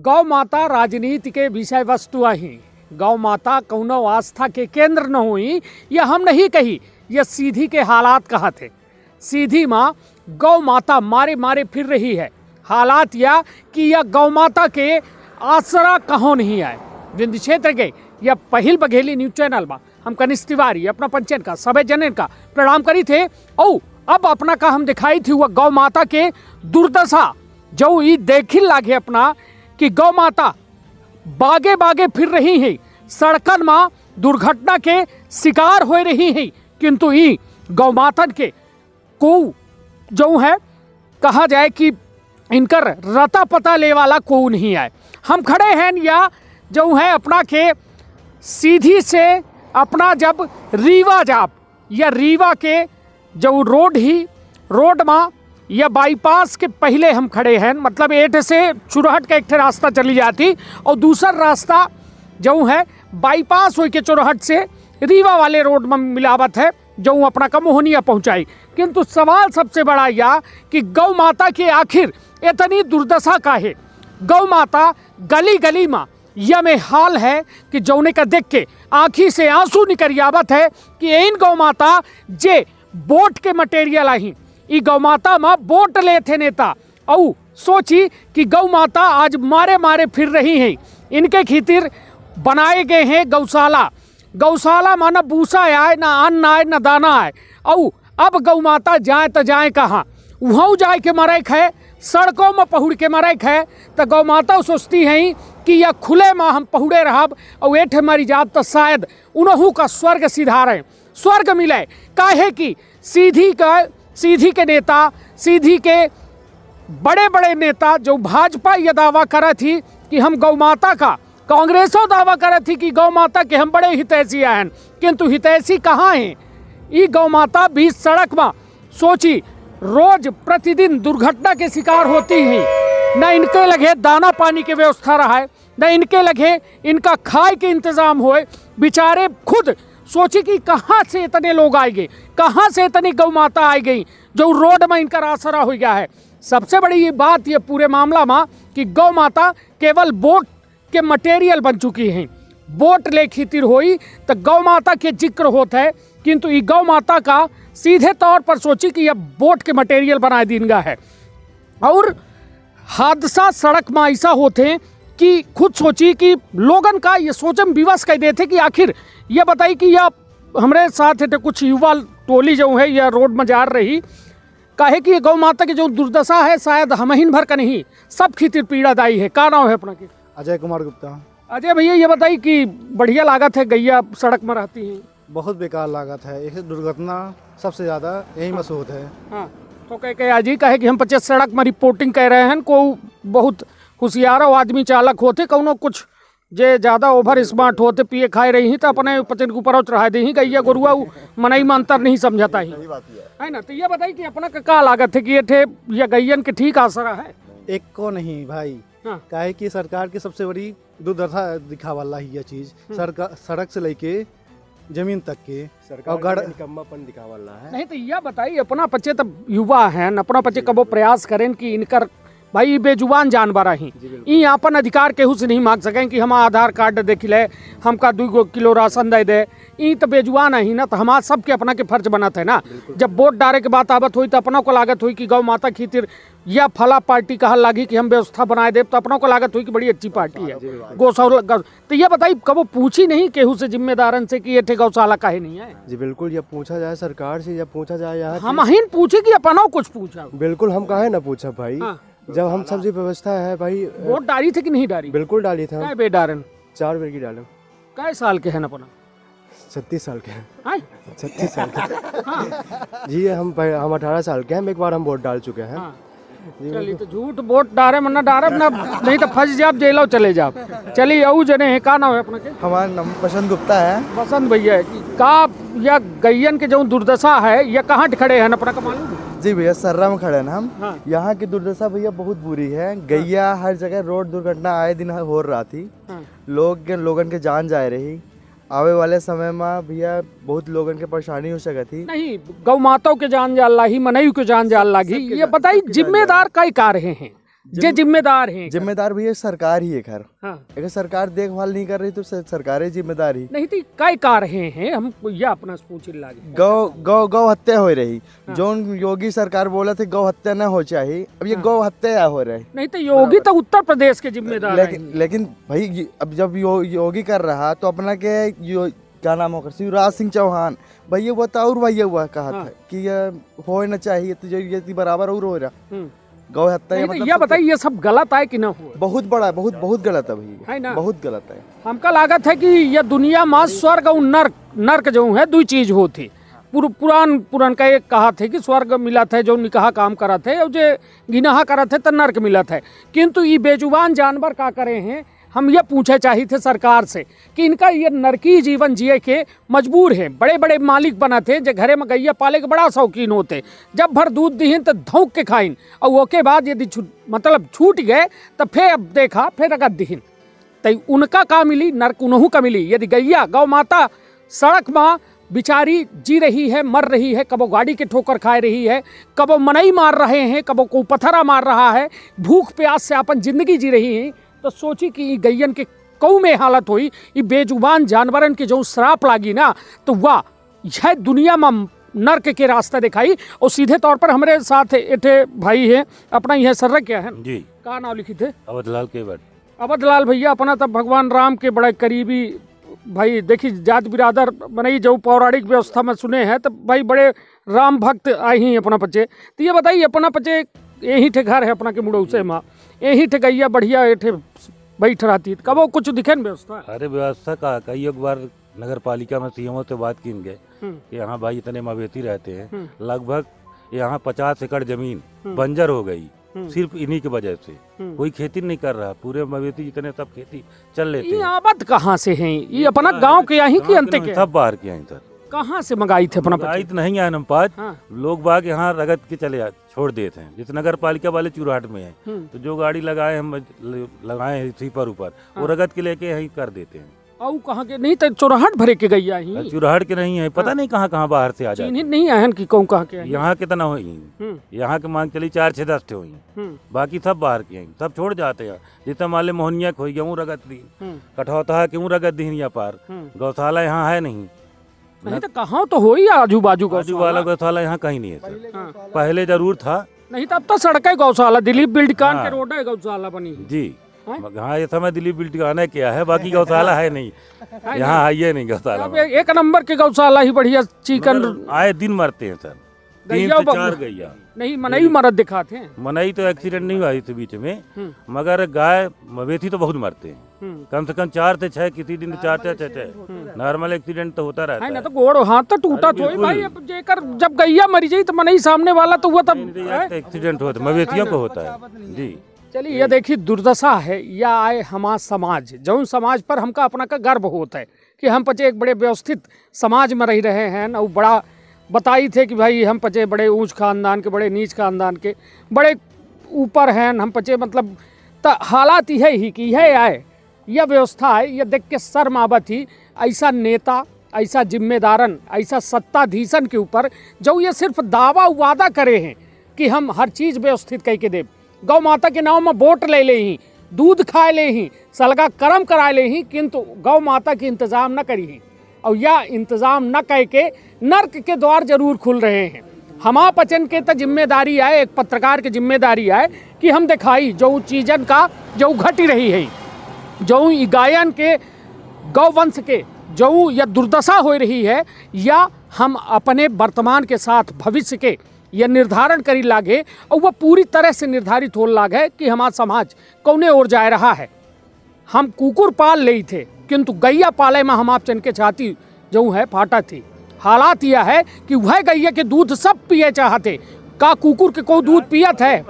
गौ माता राजनीति के विषय वस्तु ही। गौ माता कौनो आस्था के केंद्र न हुई, यह हम नहीं कही, यह सीधी के हालात कहा थे। सीधी माँ गौ माता मारे मारे फिर रही है। हालात यह कि यह गौ माता के आसरा कहो नहीं आए। विंध्य क्षेत्र के यह पहिल बघेली न्यूज चैनल में हम कनिष्ठ तिवारी अपना पंचन का सभी जनन का प्रणाम करी थे। और अब अपना का हम दिखाई थी वह गौ माता के दुर्दशा जो ये देखिल लागे अपना कि गौ माता बागे बागे फिर रही है, सड़कन में दुर्घटना के शिकार हो रही है, किंतु ये गौ माता के को जो है कहा जाए कि इनकर रता पता ले वाला को नहीं है। हम खड़े हैं या जो है अपना के सीधी से अपना जब रीवा जाप या रीवा के जो रोड में या बाईपास के पहले हम खड़े हैं, मतलब एट से चुरहट का एक रास्ता चली जाती और दूसरा रास्ता जो है बाईपास हो के चुरहट से रीवा वाले रोड में मिलावट है जो अपना का मोहनिया पहुंचाई। किंतु सवाल सबसे बड़ा यह कि गौ माता के आखिर इतनी दुर्दशा का है। गौ माता गली गली में यह में हाल है कि जौने का देख के आँखी से आंसू निकल आवत है कि इन गौ माता जे बोट के मटेरियल आई ई गौ माता में बोट ले थे नेता और सोची कि गौ माता आज मारे मारे फिर रही हैं। इनके खातिर बनाए गए हैं गौशाला। गौशाला माना भूसा आए ना अन्न आए ना दाना आए। और अब गौ माता जाए तो जाए कहाँ, वहाँ जाए के मरैक है, सड़कों में पहुड़ के मरैक है। तो गौ माता सोचती हैं कि यह खुले में हम पहुड़े रहब और एठे मरी जाब तो शायद उनहू का स्वर्ग सिधारे, स्वर्ग मिले। काहे कि सीधी के नेता, सीधी के बड़े बड़े नेता जो भाजपा यह दावा करा थी कि हम गौ माता का, कांग्रेसों दावा करा थी कि गौ माता के हम बड़े हितैषी हैं, किंतु हितैषी कहाँ हैं। ये गौ माता बीच सड़क में सोची रोज प्रतिदिन दुर्घटना के शिकार होती हैं। न इनके लगे दाना पानी की व्यवस्था रहा है, न इनके लगे इनका खाए के इंतजाम होए। बेचारे खुद सोची कि कहाँ से इतने लोग आएंगे, कहाँ से इतनी गौ माता आई गई जो रोड में इनका आसरा हो गया है। सबसे बड़ी ये बात ये पूरे मामला में कि गौ माता केवल बोट के मटेरियल बन चुकी हैं। बोट ले खीतिर होई तो गौ माता के जिक्र होता है, किंतु ये गौ माता का सीधे तौर पर सोची कि यह बोट के मटेरियल बनाए दीनगा है। और हादसा सड़क में ऐसा होते कि खुद सोची कि लोगन का ये सोचम विवश कह देते कि आखिर यह बताई कि यह हमारे साथ है तो कुछ युवा टोली जो है यह रोड में जा रही, काहे कि गौ माता की जो दुर्दशा है शायद हमहिन भर का नहीं, सब खातिर पीड़ादायी है। का नाम है अपना के? अजय कुमार गुप्ता। अजय भैया ये बताइए कि बढ़िया लागत है गैया सड़क में रहती है? बहुत बेकार लागत है, एक दुर्घटना सबसे ज़्यादा यही महसूस है। हाँ तो कह आज ही कहे कि हम 25 सड़क में रिपोर्टिंग कर रहे हैं, को बहुत होशियार आदमी चालक होते, कौनो कुछ जे ज़्यादा ओवर स्मार्ट होते पिए खाए रही ही तो अपने पचन के ऊपर चढ़ा दे ही गैया गोरुआ मनई में अंतर नहीं समझाता ही है ना। तो ये बताइए कि अपना का लागत है कि ये थे या गैयन के ठीक आसरा है? एक को नहीं भाई। हाँ। काहे कि सरकार की सबसे बड़ी दुर्दशा दिखावाला ही यह चीज़, सड़क से लेके जमीन तक के सरकार निकम्मापन दिखावाला है। नहीं तो यह बताइए अपना बच्चे तब युवा हैं, अपना बच्चे कबो प्रयास करें कि इनकर भाई बेजुबान जानवर ही ई अपन अधिकार केहू से नहीं मांग सकें कि हम आधार कार्ड देख ले, हमका 2 किलो राशन दे दे। ई तो बेजुबान ही ना, तो हमारा सबके अपना के फर्ज बनत है ना। जब वोट डाले के बात आवत हुई तो अपनों को लागत हुई कि गौ माता खातिर या फला पार्टी कहा लागी कि हम व्यवस्था बनाए दे, तो अपनों को लागत हुई कि बड़ी अच्छी पार्टी है गौशाला। तो ये बताइए कबो पूछी नहीं केहू से जिम्मेदारन से कि ये थे गौशाला काहे नहीं है? जी बिल्कुल, ये पूछा जाए सरकार से, या पूछा जाए यहाँ हम अहिन पूछे कि अपनों कुछ पूछा? बिल्कुल, हम काहे ना पूछा भाई। जब हम सब्जी व्यवस्था है भाई। वोट डाली थे कि नहीं डाली? बिल्कुल डाली था। काय बे डारन? 4 बेर की डाले। काय साल के हैं अपना? 36 साल के हैं। 36 साल के जी। हम 18 साल के हैं, एक बार हम वोट डाल चुके हैं। चलिए तो झूठ वोट डारे मना डारब ना, नहीं तो फंस जाब जेलो चले जाब। चलिए अऊ जने है का नाम है अपना के? हमारा नाम बसंत गुप्ता है। बसंत भैया का या गैयन के जो दुर्दशा है ये कहाँ खड़े हैं अपना का मालूम? जी भैया सर्रा में खड़े हैं हम। हाँ। यहाँ की दुर्दशा भैया बहुत बुरी है। गैया हर जगह रोड दुर्घटना आए दिन हो रहा थी। हाँ। लोगन के जान जाए रही। आवे वाले समय में भैया बहुत लोगन के परेशानी हो सकती थी। नहीं गौ माताओं के जान जाल लागी, मनई के जान जाल लागी। ये बताइए जिम्मेदार कई का रहे हैं? जे जिम्मेदार हैं। जिम्मेदार भी है सरकार ही है खैर। हाँ। अगर सरकार देखभाल नहीं कर रही तो सरकार ही जिम्मेदार ही। नहीं तो काय का रहे हैं हम यह अपना पूछ लागे। गौ हत्या हो रही। जो योगी सरकार बोला थे गौ हत्या न हो चाहिए, अब ये गौ हत्या हो रही। नहीं तो योगी तो उत्तर प्रदेश के जिम्मेदार लेकिन भाई अब जब योगी कर रहा तो अपना क्या नाम होगा, शिवराज सिंह चौहान भैया वो तो और भैया हुआ कहा था कि ये हो न चाहिए, तो ये बराबर और हो रहा गौ हत्या। मतलब ये बताइए ये सब गलत है कि न हो? बहुत बड़ा बहुत गलत है भैया, बहुत गलत है। हमका लागत है कि ये दुनिया में स्वर्ग और नर्क जो है दो चीज होती। पुरान का एक कहा थे कि स्वर्ग मिला था जो निकाह काम करा थे और जो गिनाह करा थे तो नर्क मिला था। किंतु ये बेजुबान जानवर का करे हैं, हम ये पूछे चाहिए थे सरकार से कि इनका ये नरकी जीवन जिए के मजबूर है। बड़े बड़े मालिक बना थे जो घरे में गैया पाले के बड़ा शौकीन होते, जब भर दूध दीन तो धौंक के खाइन और वो के बाद यदि मतलब छूट गए तो फिर अब देखा फिर रगत दीन तो उनका का मिली, नरक उन्हों का मिली। यदि गैया गौ माता सड़क में बिचारी जी रही है, मर रही है, कबो गाड़ी के ठोकर खा रही है, कबो मनई मार रहे हैं, कबो को पत्थरा मार रहा है, भूख प्यास से अपन जिंदगी जी रही है, तो सोची कि गैयन के कऊ में हालत हुई, ये बेजुबान जानवरन के जो श्राप लागी ना तो वाह यह दुनिया में नर्क के रास्ता दिखाई। और सीधे तौर पर हमारे साथ एठे भाई है अपना यह सर्रा क्या है जी, का नाम लिखी थे? अवधलाल केवट। अवधलाल भैया अपना तब भगवान राम के बड़े करीबी भाई, देखी जात बिरादर बनाई जो पौराणिक व्यवस्था में सुने हैं तो भाई बड़े राम भक्त आए ही अपना पचे। तो ये बताइए अपना पचे यही ठे घर है अपना के मुड़ौसे माँ, यही ठे गैया बढ़िया ये बैठ रहती कब कुछ दिखे न व्यवस्था? अरे व्यवस्था का कई एक बार नगर पालिका में सीएमओ से बात की गए कि यहाँ भाई इतने मवेशी रहते हैं, लगभग यहाँ 50 एकड़ जमीन बंजर हो गई सिर्फ इन्हीं की वजह से। कोई खेती नहीं कर रहा, पूरे मवेशी जितने सब खेती चल लेते हैं। ये आबाद कहाँ से हैं? ये अपना गांव के यहीं की अंत के? सब बाहर के हैं सर। कहाँ से मंगाई थे अपना? मंगाई तो नहीं है नमपाज, लोग बाग यहाँ रगत के चले छोड़ देते हैं। जिस नगर पालिका वाले चुराहट में है तो जो गाड़ी लगाए हम लगाए हैं स्वीपर ऊपर वो रगत के लेके यहीं कर देते हैं। और कहाँ के नहीं तो चुराहट भरे के गैया ही? चुराहट के नहीं है, पता नहीं कहाँ कहाँ बाहर से आ जाते नहीं आयन की कौन कहाँ के? यहाँ के तना हुई, यहाँ के मांग चली 4-6-10 हुई, बाकी सब बाहर के हैं, सब छोड़ जाते हैं। जितना मान ले मोहनिया खोई गेहूँ रगत दी, कठौता क्यों रगत दी या पार, गौशाला यहाँ है नहीं। नहीं तो कहाँ तो हो ही आजू बाजू वाला गौशाला यहाँ कहीं नहीं है सर। पहले जरूर था, नहीं तब तो सड़क है गौशाला, दिलीप बिल्डकान के रोड है गौशाला बनी जी। हाँ ये समय दिलीप बिल्डकान किया है, बाकी गौशाला है नहीं यहाँ, है ये नहीं गौशाला। एक नंबर के गौशाला ही बढ़िया चिकन आए दिन मरते हैं सर, 3 से 4 गैया। नहीं मनई मरद दिखाते हैं, मनई तो एक्सीडेंट नहीं हुआ इस बीच में, मगर गाय मवेशी तो बहुत मरते हैं, कम से कम 4 से 6, किसी दिन 4 से 6 नॉर्मल एक्सीडेंट तो होता रहता है। ना तो गोड़ हाथ तो टूटा तो भाई, अब जेकर जब गैया मरी जाई तो मनई सामने वाला तो हुआ तब एक्सीडेंट होता, मवेशियों को होता है जी। चलिए ये देखिए दुर्दशा है या आए हमारा समाज, जो समाज पर हमका अपना का गर्व होता है कि हम पचे एक बड़े व्यवस्थित समाज में रह रहे हैं ना। बड़ा बताई थे कि भाई हम पचे बड़े ऊंच खानदान के, बड़े नीच खानदान के, बड़े ऊपर हैं हम पचे, मतलब तो हालात यह ही कि यह आए यह व्यवस्था है। यह देख के शर्म आवत ही ऐसा नेता, ऐसा जिम्मेदारन, ऐसा सत्ताधीशन के ऊपर जो ये सिर्फ दावा वादा करे हैं कि हम हर चीज़ व्यवस्थित कह के देव, गौ माता के नाम में वोट ले ले ही, दूध खाए ले ही, सलगा कर्म कराए ले ही, किंतु गौ माता के इंतजाम न करी ही। और यह इंतजाम न कह के नर्क के द्वार जरूर खुल रहे हैं। हमा पचन के तो जिम्मेदारी आए, एक पत्रकार की जिम्मेदारी आए कि हम दिखाई जो चीज़न का जो घटी रही है, जो गायन के गौवंश के जो या दुर्दशा हो रही है, या हम अपने वर्तमान के साथ भविष्य के यह निर्धारण करी लागे और वह पूरी तरह से निर्धारित हो लागे कि हमारा समाज कौने ओर जा रहा है। हम कुकुर पाल ले थे किंतु गैया पाले में हम आप चन के छाती जो है फाटा थी। हालात यह है कि वह गैया के दूध सब पिए चाहते, का कुकुर के को दूध पियत है?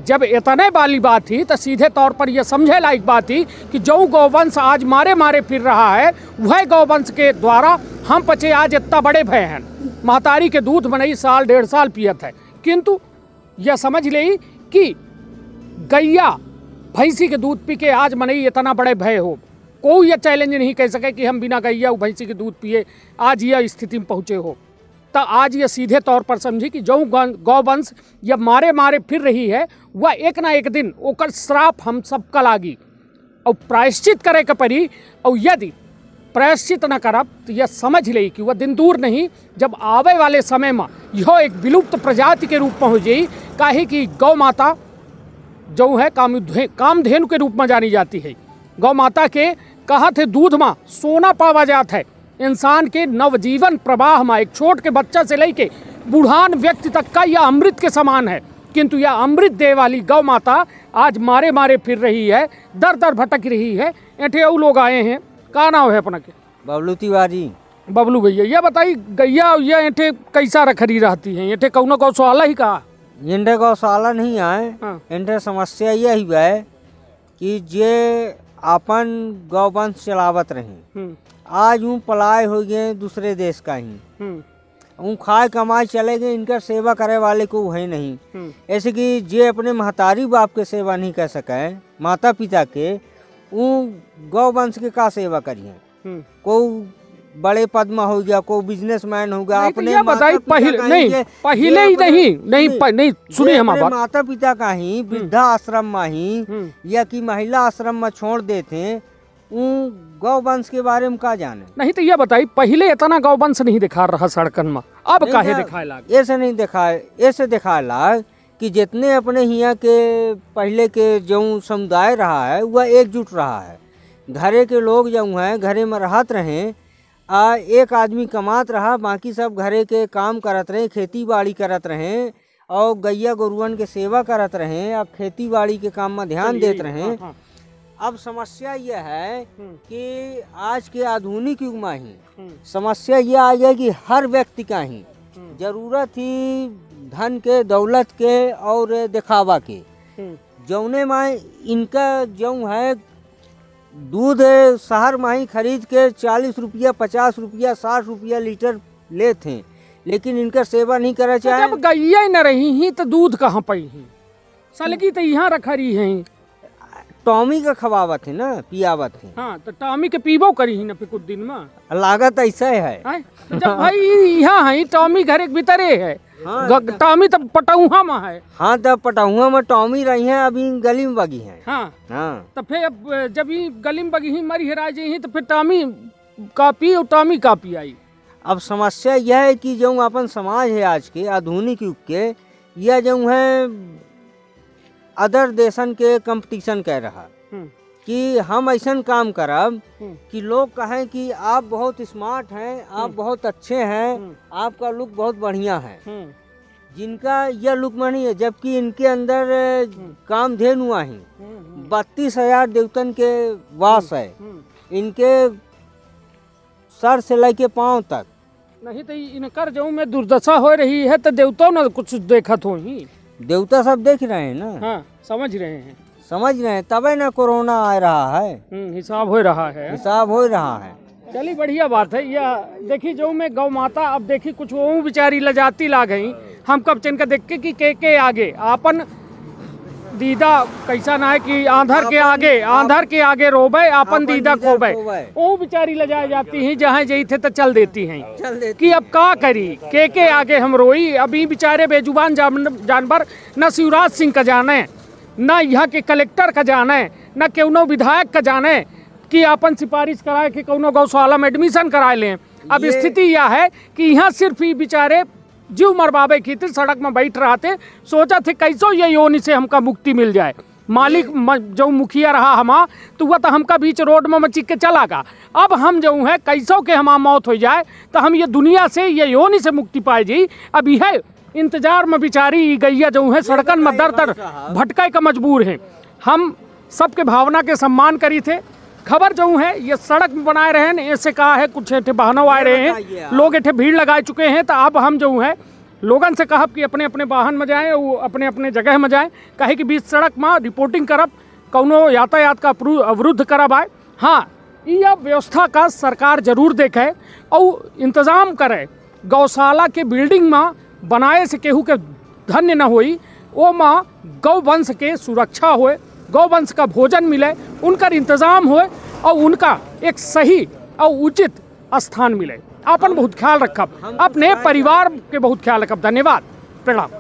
जब इतने वाली बात थी तो सीधे तौर पर यह समझे लायक बात थी कि जो गौवंश आज मारे मारे फिर रहा है, वह गौवंश के द्वारा हम पचे आज इतना बड़े भय हैं। महतारी के दूध बनई 1.5 साल पियत है, किंतु यह समझ ले कि गैया भैंसी के दूध पी के आज मनई इतना बड़े भय हो। कोई यह चैलेंज नहीं कह सके कि हम बिना गैया भैंसी के दूध पिए आज यह स्थिति में पहुँचे हो। तो आज ये सीधे तौर पर समझी कि जो गौवंश ये मारे मारे फिर रही है वह एक ना एक दिन ओकर श्राप हम सबका लागी और प्रायश्चित करे के पड़ी। और यदि प्रायश्चित न करब तो यह समझ ले कि वह दिन दूर नहीं, जब आवे वाले समय में यह एक विलुप्त प्रजाति के रूप में हो जाई। काहे कि गौ माता जो है कामधेनु के रूप में जानी जाती है। गौ माता के कहत है दूध में सोना पावा जाता है। इंसान के नवजीवन प्रवाह में एक छोट के बच्चा से लेके बूढ़ान व्यक्ति तक का यह अमृत के समान है। किंतु यह अमृत दे वाली गौ माता आज मारे मारे फिर रही है, दर दर भटक रही है। ऐठे और लोग आए हैं, का नाम है अपना के? बबलू तिवारी। बबलू भैया, ये बताई गैया ये ऐठे कैसा रखरी रहती है? ऐठे कौनो गौशाला ही कहा? इंडे गौशाला नहीं आए। हाँ। इंडे समस्या यही है कि जे अपन गौवंश चलावत रहे, आज यूँ पलाय हो गए दूसरे देश का ही, ऊँ खाए कमाए चले गए, इनका सेवा करे वाले को है नहीं। ऐसे कि जे अपने महतारी बाप के सेवा नहीं कर सके, माता पिता के, गौ वंश के का सेवा करिए। को बड़े पद में हो गया, को बिजनेसमैन हो गया, अपने बताइए पहले ही नहीं सुनिए हमारी बात। माता पिता का ही वृद्धा आश्रम में ही या कि महिला आश्रम में छोड़ देते, गौ वंश के बारे में का जाने। नहीं तो यह बताइए पहले इतना गौ वंश नहीं दिखा रहा सड़कन में, अब काहे दिखाए लाग? ऐसे नहीं दिखाए, ऐसे दिखाए लाग कि जितने अपने यहाँ के पहले के जो समुदाय रहा है वह एकजुट रहा है। घरे के लोग जो हैं घरे में रहत रहे, एक आदमी कमात रहा, बाकी सब घरे के काम करत रहे, खेती बाड़ी करत रहे और गैया गोरुअन के सेवा करत रहे। अब खेती बाड़ी के काम में ध्यान देते रहे। अब समस्या यह है कि आज के आधुनिक युग में ही समस्या यह आ गया कि हर व्यक्ति का ही जरूरत ही धन के, दौलत के और दिखावा के। जौने में इनका जो है दूध शहर में ही खरीद के 40 रुपया, 50 रुपया, 60 रुपया लीटर लेते हैं, लेकिन इनका सेवा नहीं करा चाहे। जब गैया न रही ही तो दूध कहाँ पाई ही? सलगी तो यहाँ रखा रही है, टॉमी का खवावत है ना, पियावत है। हाँ तो टॉमी के पीबो करी ही ना फिर कुछ दिन में। लागत ऐसा है तो जब भाई यहाँ है टॉमी घर एक भीतरे है। हाँ, टॉमी तो पटौहा में है। हाँ तो पटौहा में टॉमी रही है, अभी गली में बगी है। हाँ हाँ तो फिर जब ही गली में बगी ही मरी हेरा जी तो फिर टॉमी कापी और टॉमी कापी आई। अब समस्या यह है कि जो अपन समाज है आज के आधुनिक युग के, यह जो है अदर देशन के कंपटीशन कह रहा कि हम ऐसा काम करब कि लोग कहें कि आप बहुत स्मार्ट हैं, आप बहुत अच्छे हैं, आपका लुक बहुत बढ़िया है। जिनका यह लुक में नहीं है, जबकि इनके अंदर कामधेनु ही 32,000 देवतन के वास है, इनके सर से लेके पांव तक। नहीं तो इनकर जो में दुर्दशा हो रही है तो देवताओं ने कुछ देखत हो ही। देवता सब देख रहे हैं ना। हाँ समझ रहे हैं, समझ रहे हैं, तबे ना कोरोना आ रहा है। हिसाब हो रहा है, हिसाब हो रहा है। चलिए बढ़िया बात है। यह देखी जो में गौ माता, अब देखी कुछ वो बेचारी लजाती ला गई। हम कब चन का देख के आगे आपन दीदा कैसा ना है कि आंधर के आगे रोबे, आपन दीदा खोबे। वो बेचारी लजा जाती हैं, जहाँ जई थे तो चल देती हैं कि अब का करी, के आगे हम रोई। अभी बेचारे बेजुबान जानवर न शिवराज सिंह का जाने, न यहाँ के कलेक्टर का जाने, न केवनो विधायक का जाने कि अपन सिफारिश कराए कि कौनो गौशाला में एडमिशन करा लें। अब स्थिति यह है कि यहाँ सिर्फ ही बेचारे जीव मरवावे की थी, सड़क में बैठ रहा थे, सोचा थे कैसो ये योनि से हमका मुक्ति मिल जाए। मालिक जो मुखिया रहा हमा तो वह तो हमका बीच रोड में मचिक के चला गा। अब हम जो है कैसो के हमारा मौत हो जाए तो हम ये दुनिया से, ये योनि से मुक्ति पाए जी। अब यह इंतजार में बेचारी गैया जो है सड़कन में दर दर भटकाए का मजबूर है। हम सबके भावना के सम्मान करी थे। खबर जो है ये सड़क में बनाए रहे हैं, ऐसे कहा है कुछ एठे वाहनों आए रहे हैं, लोग एठे भीड़ लगाए चुके हैं। तो अब हम जो है लोगन से कहब कि अपने अपने वाहन में जाएं, वो अपने अपने जगह में जाएं, कहे कि बीच सड़क में रिपोर्टिंग करब, कौनो यातायात का अवरुद्ध करब आए। हाँ यह व्यवस्था का सरकार जरूर देखे और इंतज़ाम करे। गौशाला के बिल्डिंग में बनाए से केहू के धन्य न होई, वो माँ गौ वंश के सुरक्षा होए, गौ वंश का भोजन मिले, उनका इंतज़ाम होए और उनका एक सही और उचित स्थान मिले। अपन बहुत ख्याल रखब, अपने परिवार के बहुत ख्याल रखब। धन्यवाद, प्रणाम।